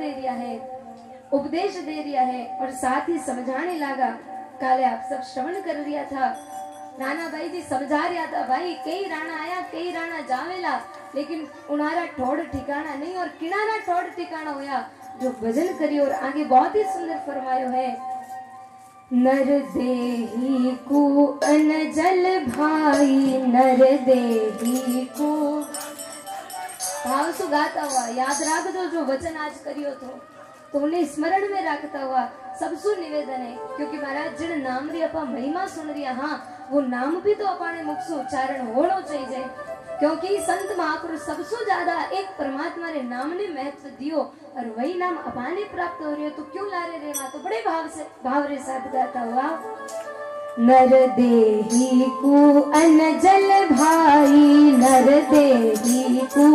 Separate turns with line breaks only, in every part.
दे रिया है, उपदेश दे रिया है और साथ ही समझाने लगा। काले आप सब श्रवण कर रिया था, राणा भाई जी समझा रिया था, भाई कई राणा आया कई राणा जावेला, लेकिन उनारा ठोड़ ठिकाना नहीं और किनारा ठोड़ ठिकाना होया जो भजन करी। और आगे बहुत ही सुंदर फरमायो है, नर देही को अनजल भाई, नर देही को भाव सु गाता हुआ याद राख दो जो वचन आज करियो तो उन्हें स्मरण में रखता हुआ सबसु निवेदन है, क्योंकि महाराज जिन नाम री अपा महिमा सुन रिया, हाँ वो नाम भी तो अपने मुख से उच्चारण होना चाहिए, क्योंकि संत महापुरुष सबसे ज्यादा एक परमात्मा रे नाम ने महत्व दियो और वही नाम अपने प्राप्त हो रही हो तो क्यों ला रहे रहना। तो बड़े भाव रे साथ गाता हुआ, नर देही को अनजल भाई, नर देही को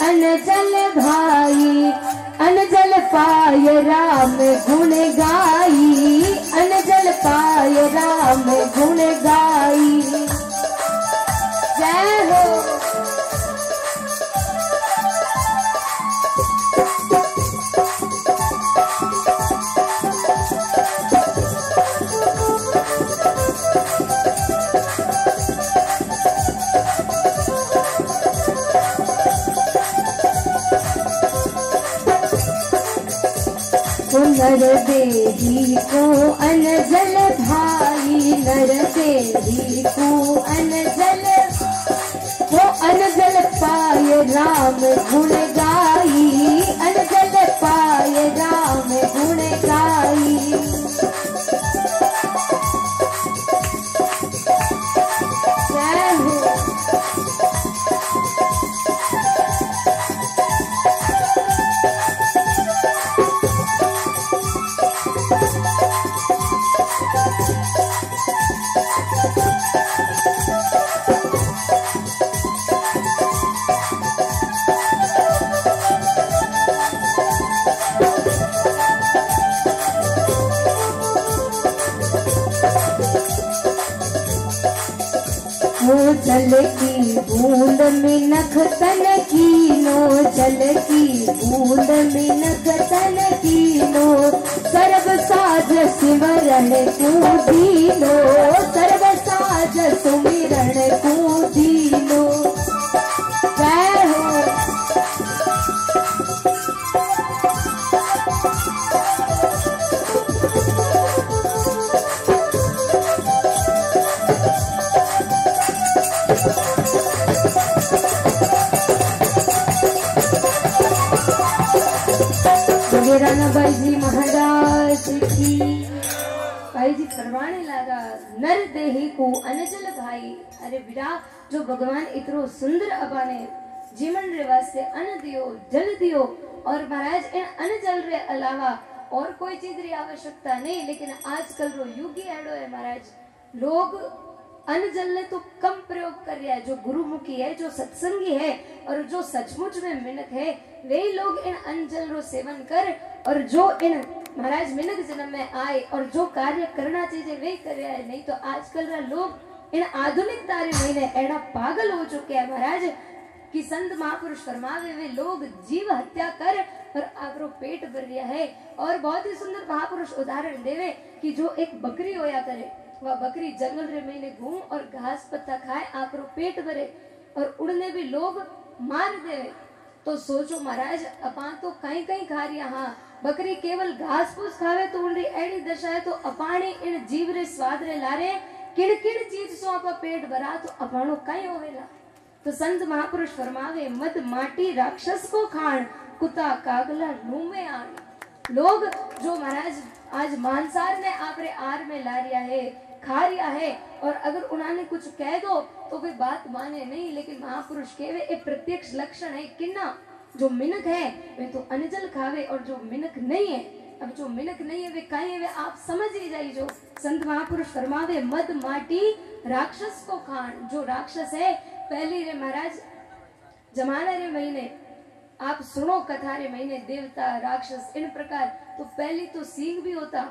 अनजल भाई, अनजल पाय राम गुण गाई, अनजल पाय राम गुण गाई। जय हो। नर देही को अनजल भाई, नर देही को अनजल, वो अनजल पाए राम गुण गाई, अनजल पाए राम गुण गाई। जय हो। जल की बूंद में नख तन कीनो, जल की बूंद में नख तन कीनो, सर्व साज सिमरन को दीनो, सर्व साज सुमिरन को दीनो। जय हो। राणा भाई जी महाराज की। भाई जी फरमाने लगा, नर देही को अनजल भाई। अरे बिरा जो भगवान इतरो सुंदर अबाने जीवन रे वास्ते अन्न दियो, जल दियो, और महाराज इन अन्न जल रे अलावा और कोई चीज री आवश्यकता नहीं। लेकिन आजकल रो युग ही ऐडो है महाराज, लोग अन्न जल ने तो कम प्रयोग कर रहा है। जो गुरुमुखी है, जो सत्संगी है और जो सचमुच में मिनक है, वे लोग इन अन्न जल रो सेवन कर, और जो इन महाराज मिनक जन्म में आए और जो कार्य करना चाहिए वे कर रहा है। नहीं तो आजकल रा लोग इन आधुनिकता रे महीने एड़ा पागल हो चुके हैं महाराज, कि संत महापुरुष फरमावे वे लोग जीव हत्या कर और आपरो पेट भर रिया है। और बहुत ही सुंदर महापुरुष उदाहरण देवे कि जो एक बकरी होया करे, वह बकरी जंगल रे महीने घूम और घास पत्ता खाए, आपरो पेट भरे, और उड़ने भी लोग मार देवे। तो सोचो महाराज, अपा तो कहीं कहीं खा रही, हाँ बकरी केवल घास फूस खावे तो उनरी एड़ी दशा है। तो अपाने इन जीव रे स्वाद रे लारे किन किन चीज सो आपा पेट भरा तो अपानो कहीं होवेला। तो संत महापुरुष फरमावे, मद माटी राक्षस को खान, कुत्ता कागला मुंह में आन। लोग जो महाराज आज मांसार ने आपरे आर में ला रिया है, खा रिया है, और अगर उन्होंने कुछ कह दो तो वे बात माने नहीं। लेकिन महापुरुष कहवे एक प्रत्यक्ष लक्षण है किन्ना, जो मिनक है वे तो अनजल खावे, और जो मिनक नहीं है, अब जो मिनक नहीं है वे काहे है, वे आप समझ ही जाइए। जो संत महापुरुष फरमावे, मद माटी राक्षस को खान। जो राक्षस है पहली रे महाराज जमाना रे महीने आप सुनो कथा रे महीने, देवता राक्षस इन प्रकार, तो पहली तो सींग भी होता,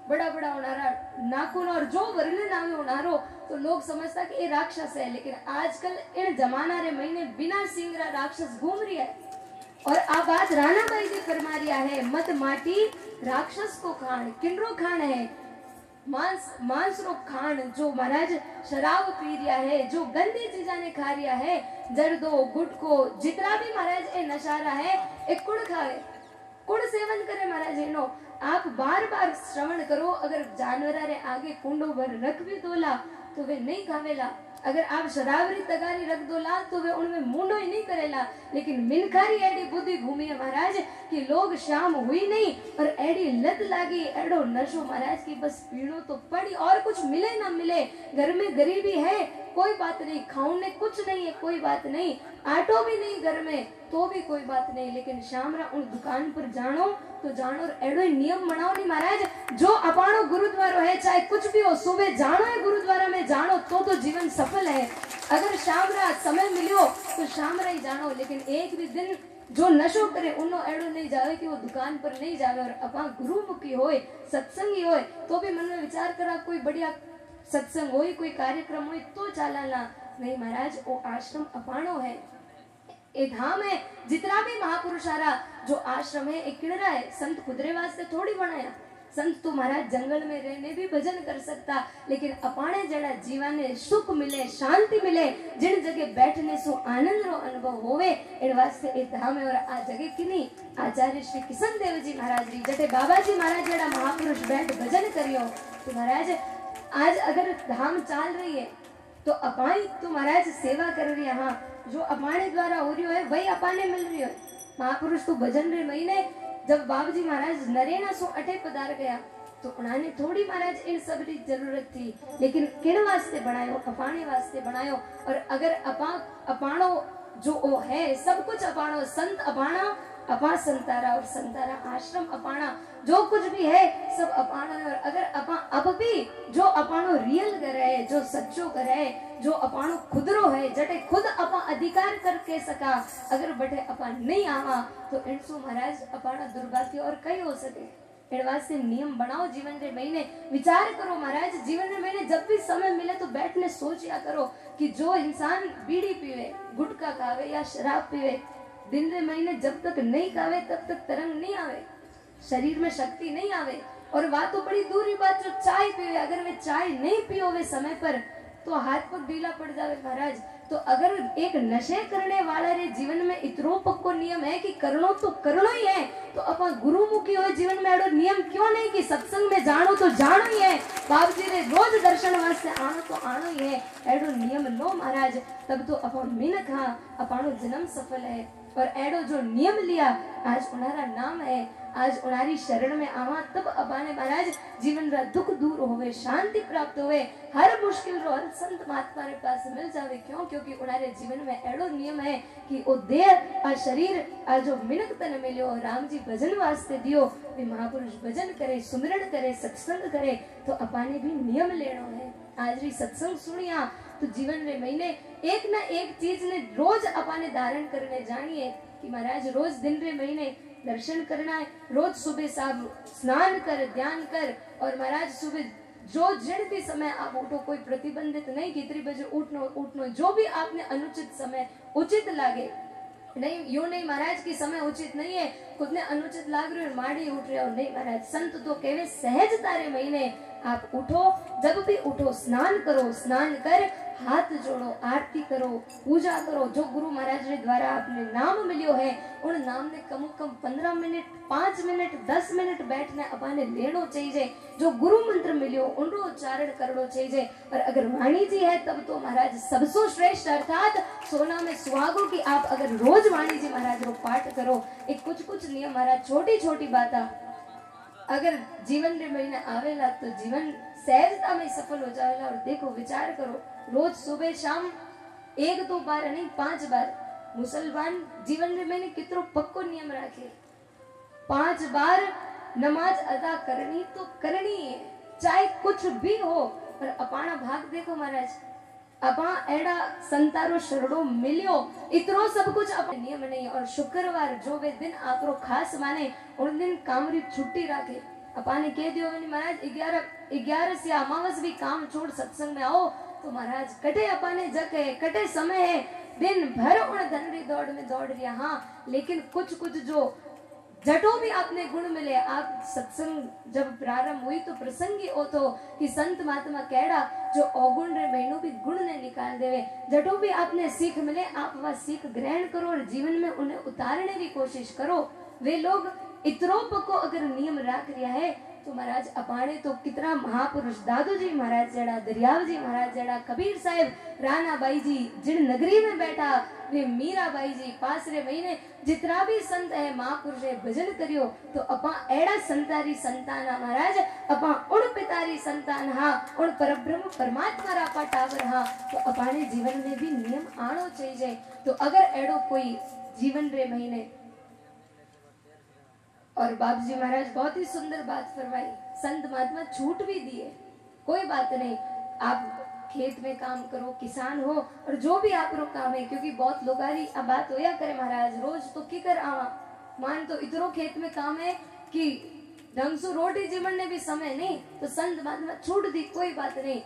बड़ा बड़ा उनारा नाखून, और जो वर्णन आवे उनारो तो लोग समझता कि ये राक्षस है। लेकिन आजकल इन जमाना रे महीने बिना सींग रा राक्षस घूम रही है। और आ बात राणा बाई जी फरमा रिया है, मत माटी राक्षस को खाण, किनरो खाण है मांस रो खाण, जो महाराज शराब पी रिया है, जो गंदी चीजा ने खा रिया है, जर्दो गुटको जितना भी महाराज ए नशारा है, एक कुड़ खावे, कुड़ सेवन करे महाराज एनो। आप बार बार श्रवण करो, अगर जानवरा रे आगे कुंडो भर रख भी दोला तो वे नहीं खावेला, अगर आप शराबरी तगारी रख दो ला तो वे उनमें मुंडो ही नहीं करेला। लेकिन मिनखारी एडी बुद्धि घूमी है महाराज कि लोग शाम हुई नहीं और एडी लत लागी, एडो नशो महाराज की बस पीड़ो तो पड़ी, और कुछ मिले ना मिले, घर में गरीबी है कोई बात नहीं, खाने कुछ नहीं है कोई बात नहीं, आटो भी नहीं घर में तो भी कोई बात नहीं, लेकिन शाम रा उन दुकान पर जानो तो जानो और एडो नियम बनाओ नहीं महाराज, जो अपाणो गुरुद्वारो है चाहे कुछ भी हो, सुबह जानो है गुरुद्वारा में जानो तो जीवन सफल है। अगर शाम रात समय मिलो तो शाम रा ही जानो, लेकिन एक भी दिन जो नशो करे उन्नो एडो नहीं जावे कि वो दुकान पर नहीं जावे, और अपा गुरुमुखी होए सत्संगी होए तो भी मन में विचार करा कोई बढ़िया सत्संग होए, कोई कार्यक्रम होए तो चालाला, नहीं महाराज वो आश्रम अपाणो है, ए धाम है। जितना भी महापुरुषारा जो आश्रम है एक किणरा है, संत खुदरे वास्ते थोड़ी बनाया, संत तो महाराज जंगल में रहने भी भजन कर सकता, लेकिन अपाणे जड़ा जीवन ने सुख मिले शांति मिले, जिन जगह बैठने सो आनंद रो अनुभव होवे इन वास्ते ए धाम है। और आ जगह किनी आचार्य श्री किशन देव जी महाराज जी जटे बाबा जी महाराज जड़ा महापुरुष बैठ भजन करियो, तो महाराज आज अगर धाम चाल रही है तो अपाई तो महाराज सेवा कर रही है, हाँ जो अपाने द्वारा हो रही है वही अपाने मिल रही है। महापुरुष तो भजन रे महीने जब बाबूजी महाराज नरेना सो अठे पधार गया तो उन्होंने थोड़ी महाराज इन सब की जरूरत थी, लेकिन किन वास्ते बनायो, अपाने वास्ते बनायो। और अगर अपाणो जो ओ है सब कुछ अपाणो, संत अपाणा अपा संतारा और संतारा आश्रम अपाणा, जो कुछ भी है सब अपाणो है। और अगर अपा अब भी जो अपाणो रियल करे, जो सच्चो करे, जो अपाणो खुदरो है, जटे खुद अपा अधिकार करके सका, अगर बटे अपा नहीं आवा तो इनसो महाराज अपाणा दुर्भाग्य और कई हो सके। इन वास्ते नियम बनाओ जीवन रे महीने, विचार करो महाराज जीवन रे महीने जब भी समय मिले तो बैठने सोचिया करो कि जो इंसान बीड़ी पीवे, गुटखा खावे या शराब पीवे, दिन रे महीने जब तक नहीं खावे तब तक तरंग नहीं आवे, शरीर में शक्ति नहीं आवे। और बात तो बड़ी दूरी बात जो चाय पीवे, अगर वे चाय नहीं पियो वे समय पर तो हाथ पर ढीला पड़ जावे महाराज। तो अगर एक नशे करने वाला रे जीवन में इतनो पक्को नियम है कि करनो तो करनो ही है, तो अपन गुरुमुखी हो जीवन में एडो नियम क्यों नहीं कि सत्संग में जानो तो जानो ही है, बाप जी रे रोज दर्शन वास्ते आनो तो आनो ही है, एडो नियम लो महाराज, तब तो अपन मिनख हाँ अपानो जन्म सफल है। और एडो जो नियम लिया आज उनारा नाम है, आज उनारी शरण में आवा तब अबाने महाराज जीवन रा दुख दूर होवे, शांति प्राप्त होवे, हर मुश्किल रो हर संत महात्मा रे पास मिल जावे। क्यों? क्योंकि उनारे जीवन में एडो नियम है कि ओ देह आ शरीर आ जो मिनक तन मिलियो राम जी भजन वास्ते दियो, वे महापुरुष भजन करे, सुमिरन करे, सत्संग करे, तो अपाने भी नियम लेनो है। आज री सत्संग सुनिया तो जीवन रे महीने एक ना एक चीज ने रोज अपाने धारण करने जानिए कि महाराज रोज दिन रे महीने दर्शन करना है, रोज सुबह शाम स्नान कर, ध्यान कर, और महाराज सुबह जो जिन भी समय आप उठो, कोई प्रतिबंधित नहीं कितनी बजे उठनो, जो भी आपने अनुचित समय उचित लागे, नहीं यूं नहीं महाराज की समय उचित नहीं है, खुद ने अनुचित लाग रहे हो माड़ी उठ रहे हो, नहीं महाराज संत तो कहवे सहज तारे महीने आप उठो, जब भी उठो स्नान करो, स्नान कर हाथ जोड़ो, आरती करो, पूजा करो, जो गुरु महाराज के द्वारा आपने नाम मिलियो है उन नाम ने कम से कम 15 मिनट 5 मिनट 10 मिनट बैठने अपाने लेनो चाहिए, जो गुरु मंत्र मिलियो उनको उच्चारण करनो चाहिए। और अगर वाणी जी है तब तो महाराज सबसे श्रेष्ठ अर्थात सोना में सुहागो की आप अगर रोज वाणी जी महाराज को पाठ करो, एक कुछ नियम महाराज छोटी छोटी बात अगर जीवन रे महीने आवेला तो जीवन सहजता में सफल हो जाएगा। और देखो विचार करो, रोज सुबह शाम 1-2 बार नहीं 5 बार मुसलमान जीवन रे महीने कितनो पक्को नियम रखे, 5 बार नमाज अदा करनी तो करनी है, चाहे कुछ भी हो। पर अपाना भाग देखो महाराज, अपा एड़ा संतारो शरणो मिलियो, इतरो सब कुछ अपने नियम नहीं। और शुक्रवार जो वे दिन आकरो खास माने उन दिन काम री छुट्टी रखे, अपाने कह दियो महाराज 11 से अमावस भी काम छोड़ सत्संग में आओ, तो महाराज कटे अपाने जग है, कटे समय है, दिन भर उन धनरी दौड़ में दौड़ रहा। हाँ, लेकिन कुछ कुछ जो जटो भी आपने गुण मिले। आप सत्संग जब प्रारंभ हुई तो प्रसंगी हो तो कि संत महात्मा कहड़ा जो अवगुण रे महीनों भी गुण ने निकाल देवे। जटो भी आपने सीख मिले, आप वह सीख ग्रहण करो और जीवन में उन्हें उतारने की कोशिश करो। वे लोग इतरो पको अगर नियम राख रिया है तो महाराज अपाणे तो कितना महापुरुष दादू जी महाराज जड़ा, दरियाव जी महाराज जड़ा, कबीर साहेब, राणा बाई जी जिन नगरी में बैठा, वे मीरा बाई जी पासरे महीने जितना भी संत है महापुरुष है भजन करियो तो अपा एड़ा संतारी संतान महाराज, अपा उन पितारी संतान। हाँ, उन परब्रह्म परमात्मा रा अपा टावर। हाँ, तो अपाने जीवन में भी नियम आनो चाहिए। तो अगर एड़ो कोई जीवन रे महीने और बाबू जी महाराज बहुत ही सुंदर बात फरमाई, संत महात्मा छूट भी दिए, कोई बात नहीं, आप खेत में काम करो, किसान हो और जो भी आप रो काम है, क्योंकि बहुत लोग अब बात होया करे महाराज रोज तो की कर आवा मान तो इतरो खेत में काम है कि ढंग से रोटी जीवन ने भी समय नहीं, तो संत महात्मा छूट दी, कोई बात नहीं।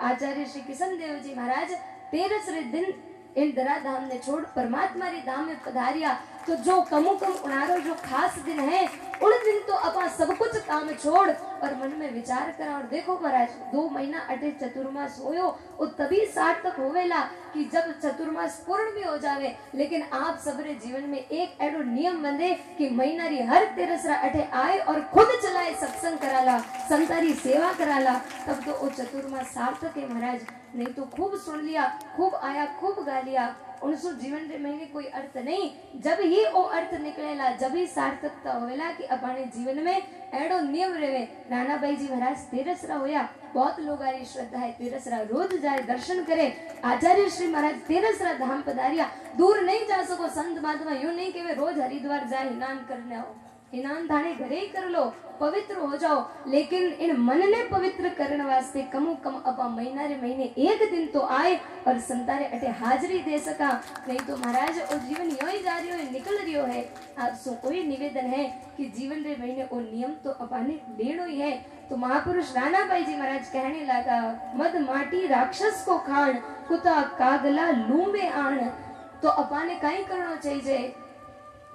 आचार्य श्री किशन देव जी महाराज 13 दिन इन दरा धाम ने छोड़ परमात्मा री धाम में पधारिया। तो जो कमु कम उनारो जो खास दिन है उन दिन तो अपा सब कुछ काम छोड़ और मन में विचार करा। और देखो महाराज 2 महीना अटे चतुर्मास होयो वो तभी सार्थक होवेला कि जब चतुर्मास पूर्ण भी हो जावे। लेकिन आप सबरे जीवन में एक एडो नियम बंधे कि महीना री हर 13 अटे आए और खुद चलाए सत्संग कराला, संतारी सेवा कराला, तब तो वो चतुर्मास सार्थक है महाराज। नहीं तो खूब सुन लिया, खूब आया, खूब गा लिया, उनसो जीवन रे महीने कोई अर्थ नहीं। जब ही वो अर्थ निकलेला, जब ही सार्थकता होवेला कि अपने जीवन में एडो नियम रेवे। राणा बाई जी महाराज 13 होया, बहुत लोग आरी श्रद्धा है 13 रोज जाए दर्शन करे। आचार्य श्री महाराज 13 धाम पधारिया, दूर नहीं जा सको संत महात्मा यूं नहीं के वे रोज हरिद्वार जाए स्नान करने आओ, स्नान थाने घरे ही कर लो, पवित्र हो जाओ। लेकिन इन मन ने पवित्र करने वास्ते कमु कम अपा महीना रे महीने एक दिन तो आए और संतारे अटे हाजरी दे सका। नहीं तो महाराज और जीवन यो ही जा रही हो, निकल रही है। आप सो कोई निवेदन है कि जीवन रे महीने वो नियम तो अपाने लेनो ही है। तो महापुरुष राणा बाई जी महाराज कहने लगा, मद माटी राक्षस को खान, कुता कागला लूंबे आन। तो अपाने कहीं करना चाहिए।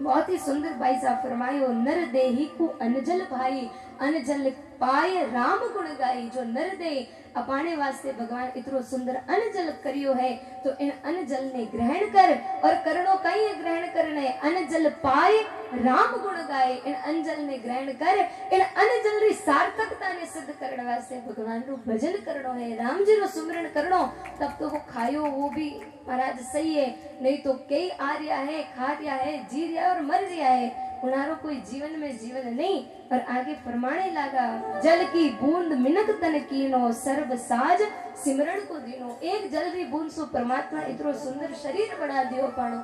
बहुत ही सुंदर भाई साहब फरमायो, नर देही को अनजल भाई, अनजल पाए राम गुण गाई। जो नर दे अपाने वास्ते भगवान इतरो सुंदर अनजल करियो है, तो इन अनजल ने ग्रहण कर और करणो कहीं ग्रहण करने, अनजल पाए राम गुण गाए। इन अनजल ने ग्रहण कर, इन अनजल री सार्थकता ने सिद्ध करने वास्ते भगवान रो भजन करनो है, राम जी रो सुमरण करनो, तब तो वो खायो वो भी महाराज सही है। नहीं तो कई आ रहा है, खा रहा है, जी रहा है और मर रहा है, उनारो कोई जीवन में जीवन नहीं। और आगे फरमाने लगा, जल की बूंद मिनक तन कीनो, सर्व साज सिमरण को दीनो। एक जल री बूंद सो परमात्मा इतरो सुंदर शरीर बना दियो पानो,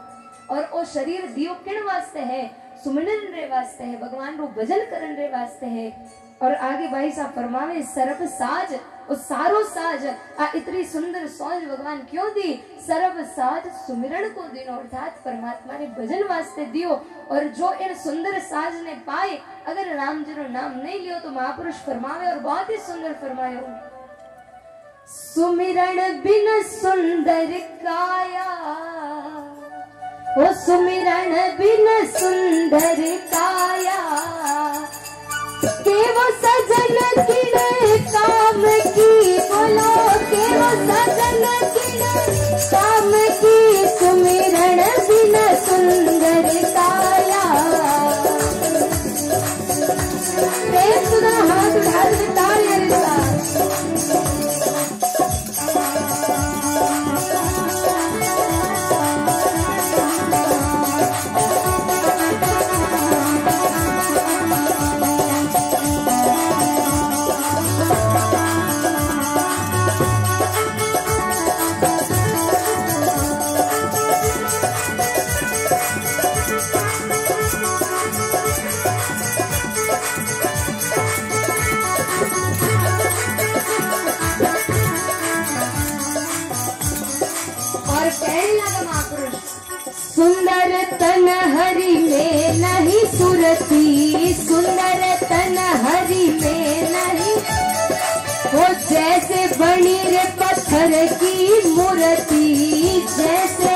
और वो शरीर दियो किन वास्ते है, सुमरन रे वास्ते है, भगवान रो भजन करन रे वास्ते है। और आगे भाई साहब फरमावे, सर्व साज, और सारो साज आ इतनी सुंदर सौज भगवान क्यों दी, सर्व साज सुमिरण को दिनो, अर्थात परमात्मा ने भजन वास्ते दियो। और जो इन सुंदर साज ने पाए, अगर राम जी रो नाम नहीं लियो तो महापुरुष फरमावे, और बहुत ही सुंदर फरमायो, सुमिरण बिन सुंदर काया, ओ सुमिरण बिन सुंदर काया, केव सजन किण काम की, बोलो केव सजन किण काम की, सुमिरण बिन सुंदर काया। प्रेम सुना हाथ उठा के तालियां बजा। सुंदर तन हरि में नहीं सुरती, सुंदर तन हरि में नहीं, वो जैसे बनी रे पत्थर की मूर्ति, जैसे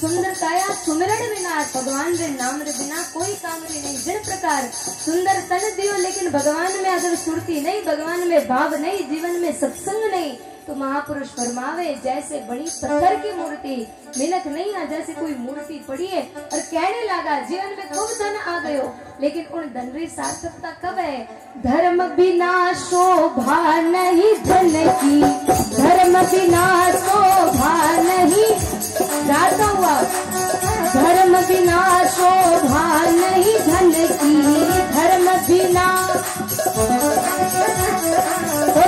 सुंदरताया सुमिरण बिना भगवान रे नाम रे बिना कोई काम रे नहीं। जिन प्रकार सुंदर तन दियो लेकिन भगवान में अगर सुरती नहीं, भगवान में भाव नहीं, जीवन में सत्संग नहीं, तो महापुरुष फरमावे जैसे बड़ी पत्थर की मूर्ति, मिनक नहीं आ जैसे कोई मूर्ति पड़ी है और कहने लगा जीवन में खूब धन आ गयो, लेकिन उन धन री सार्थकता कब है? धर्म बिना शोभा नहीं धन की, धर्म बिना शोभा नहीं, गाता हुआ धर्म बिना शोभा नहीं धन की, धर्म बिना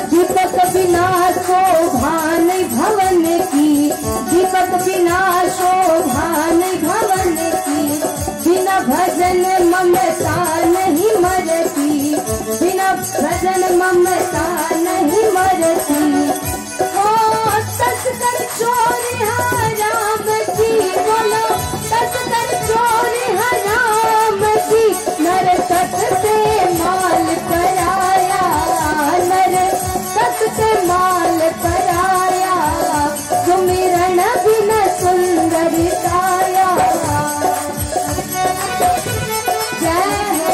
दीपक बिना शोभा नहीं भवन की, दीपक बिना शोभा नहीं भवन की, बिना भजन ममता नहीं मरती, बिना भजन ममता नहीं मरती। ओ तस्कर चोरी हराम की, बोलो तस्कर चोरी हराम की, नर तक से माल पराया, नर तक से माल पराया, सुमिरन बिन सुंदर काया। जय हो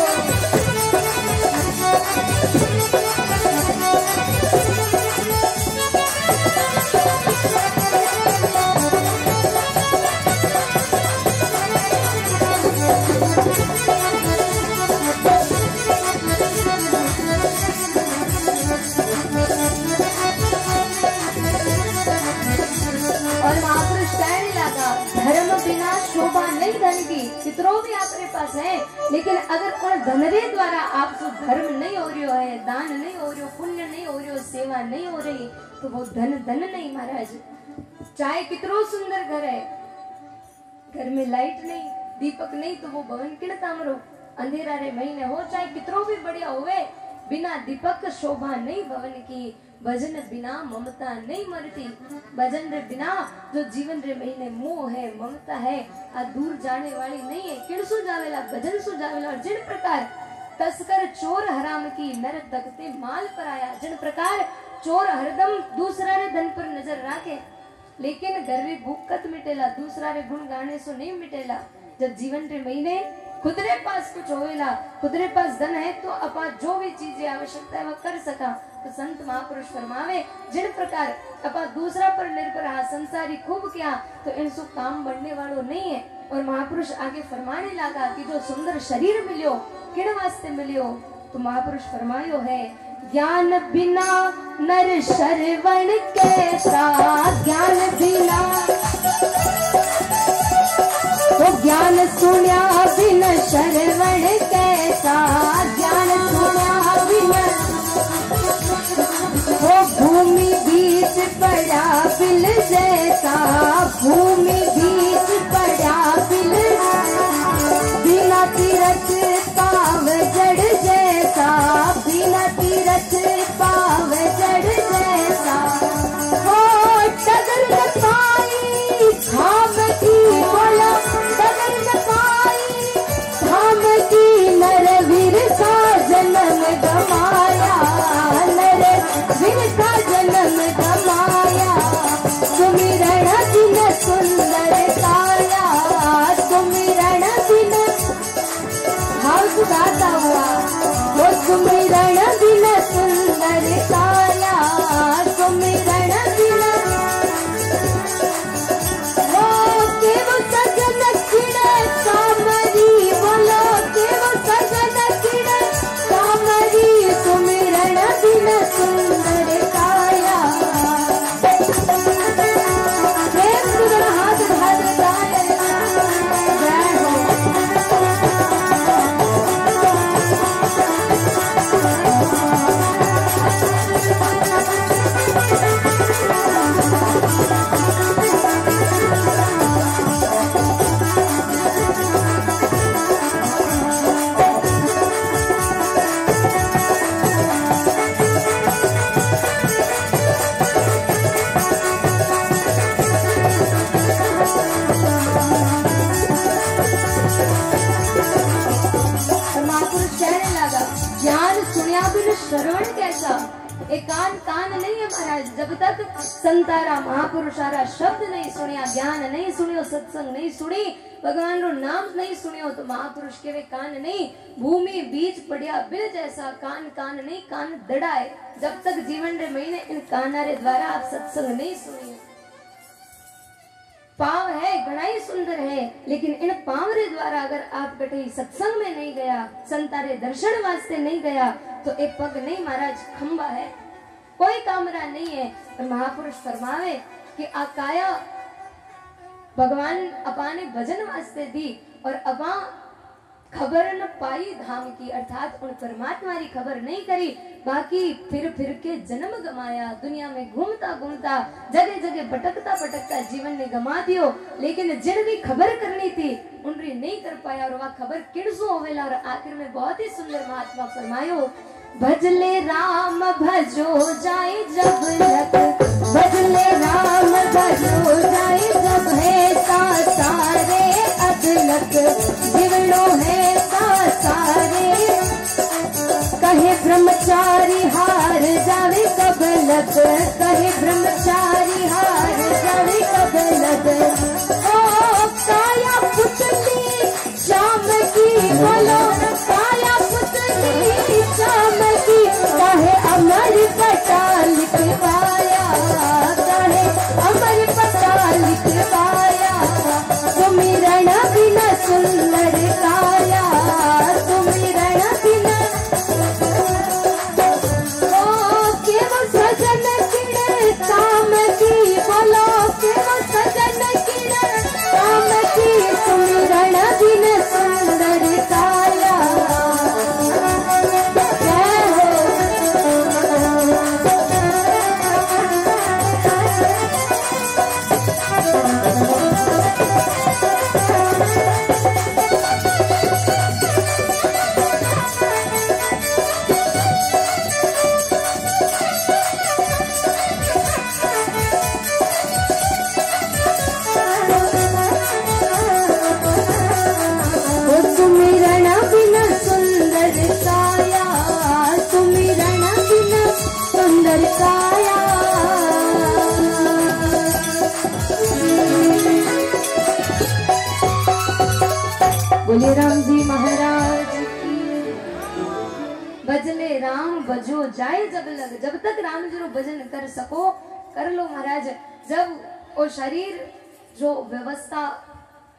चित्रों भी आपके पास है, लेकिन अगर उन धनरे द्वारा आपको धर्म नहीं हो रही है, दान नहीं हो रही, पुण्य नहीं हो रही, सेवा नहीं हो रही, तो वो धन धन नहीं महाराज। चाहे कितनो सुंदर घर है, घर में लाइट नहीं, दीपक नहीं, तो वो भवन किण तामरो, अंधेरा रे महीने हो, चाहे कितनो भी बढ़िया होवे, बिना दीपक शोभा नहीं भवन की, भजन बिना ममता नहीं मरती। भजन रे बिना जो जीवन रे महीने मोह है, ममता है, आ दूर जाने वाली नहीं है। किण सु जावेला, भजन सु जावेला। और जिन प्रकार तस्कर चोर हराम की, नर तकते माल पर आया, जिन प्रकार चोर हरदम दूसरा रे धन पर नजर रखे, लेकिन घर रे भूख कत मिटेला, दूसरा रे गुण गाने सो नहीं मिटेला। जब जीवन रे महीने खुदरे पास कुछ होवेला, खुदरे पास धन है, तो अपा जो भी चीजें आवश्यकता है वह कर सका। तो संत महापुरुष फरमावे जिन प्रकार अपा दूसरा पर निर्भर रहा, संसारी खूब क्या, तो इनसु काम बढ़ने वालों नहीं है। और महापुरुष आगे फरमाने लगा कि जो सुंदर शरीर मिलियो किण वास्ते मिलियो, तो महापुरुष फरमायो है ज्ञान बिना नर श्रवण कैसा, ज्ञान बिना तो ज्ञान सुन्या बिन श्रवण कैसा, ज्ञान सुन्या बिन वो भूमि बीच पड़ा बिल जैसा, भूमि बीच पड़ा बिल, बिना तीरथ पाव जड़ जैसा, बिना तीरथ पाव जड़ जैसा। वो टगर लपाई धाम की, बोला टगर लपाई धाम की, नर वीर का जन्म गवाया, नर वीर का जन्म गवाया, सुमिरण बिन सुंदर काया, सुमिरण बिन भाव सुधाता हुआ, वो सुमिरण बिन सुंदर काया, सुमिरण बिन वो केव सजन किड़े कामरी, बोलो केव सजन किड़े कामरी, सुमिरण बिन सुंदर काया। प्रेम सुंदर हाथ भाग गाय, जय हो। श्रवण कैसा, एक कान कान नहीं है महाराज, जब तक संतारा महापुरुषारा शब्द नहीं सुनिया, ज्ञान नहीं सुनियो, सत्संग नहीं सुनी, भगवान रो नाम नहीं सुनियो, तो महापुरुष के वे कान नहीं, भूमि बीज पड़िया बिल जैसा, कान कान नहीं, कान दड़ाए। जब तक जीवन रे महीने इन काना रे द्वारा आप सत्संग नहीं सुनियो। पाव है घना ही सुंदर है, लेकिन इन पाव रे द्वारा अगर आप कटे सत्संग में नहीं गया, संतारे दर्शन वास्ते नहीं गया, तो एक पग नहीं महाराज खंबा है, कोई कामरा नहीं है। और महापुरुष फरमावे कि आकाया भगवान अपाने भजन वास्ते दी और अपा खबर न पाई धाम की, अर्थात उन परमात्मा की खबर नहीं करी, बाकी फिर के जन्म गमाया, दुनिया में घूमता घूमता जगह जगह भटकता भटकता जीवन ने गमा दियो। लेकिन जिनकी खबर करनी थी उनकी नहीं कर पाया, और वह खबर किणसो होवेला। और आखिर में बहुत ही सुंदर महात्मा फरमायो, भजले राम भजो जाए जब लक, भजले राम भजो जाए जब है सारे अदलक, जीवनो है सारे, कहे ब्रह्मचारी हार जावे कब लक, कहे ब्रह्मचारी हार जावे कब लक। ओ काया पुतली शाम की बोलो, काया पुतली शाम की, कहे अमर पटा लिख पाया, कहे अमर पटा लिख पाया, सुमिरन बिना सुंदर काया, सुमिरन बिना ओ केवल सजन किण काम की, बोलो केवल सजन किण काम की, सुमिरन बिना सुंदर काया। बोले राम जी महाराज की। भजले राम भजो जाए जब लग, जब तक राम जी रो भजन कर सको कर लो महाराज। जब वो शरीर जो व्यवस्था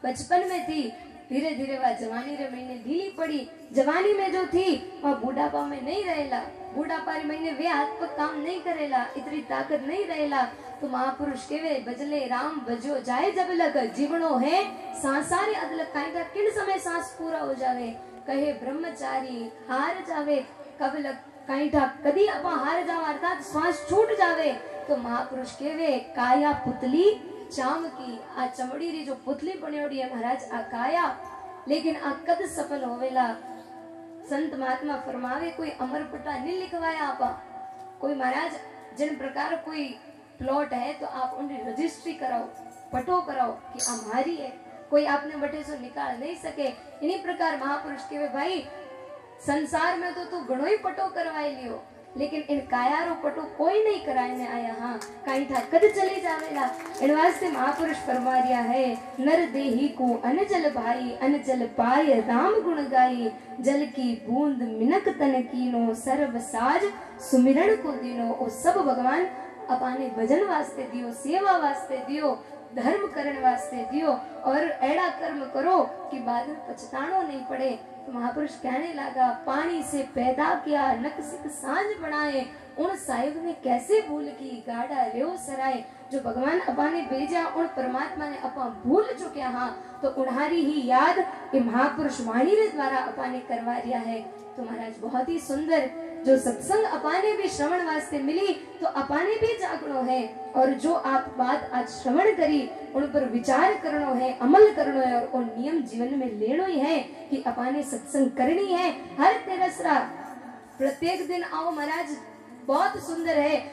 बचपन में थी, धीरे धीरे वह जवानी रे महीने ढीली पड़ी। जवानी में जो थी वह बुढ़ापा में नहीं रहेला, बुढ़ापा रे महीने वे हाथ पर काम नहीं करेला, इतनी ताकत नहीं रहेला। तो महापुरुष केवे भजले राम भजो जाए जब लग, जीवनो है सांसारे अदलक, काई किन समय सांस पूरा हो जावे, कहे ब्रह्मचारी हार जावे कब लग, काई कदी अपा हार जावा, अर्थात श्वास छूट जावे। तो महापुरुष केवे काया पुतली चाम की, आ चमड़ी री जो पुतली बनियोड़ी है महाराज आ काया, लेकिन आ कद सफल होवेला। संत महात्मा फरमावे कोई अमर पट्टा नहीं लिखवाया आपा, कोई महाराज जिन प्रकार कोई प्लॉट है तो आप उनकी रजिस्ट्री कराओ, पटो कराओ कि हमारी है, कोई आपने बटे से निकाल नहीं सके। इन्हीं प्रकार महापुरुष के भाई संसार में तो तू घणो ही पटो करवाई लियो, लेकिन इन कायारो पटो कोई नहीं कराने आया। हाँ कहीं था कद चले जावेला। इन वास्ते महापुरुष फरमा रिया है, नर देही को अनजल भाई, अनजल पाय राम गुण गाई, जल की बूंद मिनक तन कीनो, सर्व साज सुमिरन को दीनो। ओ सब भगवान अपने भजन वास्ते दियो, सेवा वास्ते दियो, धर्म करने वास्ते दियो, और ऐड़ा कर्म करो कि बाद में पछतानो नहीं पड़े। तो महापुरुष कहने लगा, पानी से पैदा किया नक सिक सांझ बनाए, उन साहिब ने कैसे भूल की गाड़ा रेव सराय। जो भगवान अपने भेजा उन परमात्मा ने अपा भूल चुके। हाँ तो उन्हारी ही याद ये महापुरुष वाणी रे द्वारा अपने करवा रिया है। तो महाराज बहुत ही सुंदर जो सत्संग अपाने भी श्रवण वास्ते मिली तो अपाने भी जागणो है, और जो आप बात आज श्रवण करी उन पर विचार करनो है, अमल करनो है, और उन नियम जीवन में लेनो ही है कि अपाने सत्संग करनी है। हर तेरसरा प्रत्येक दिन आओ महाराज, बहुत सुंदर है।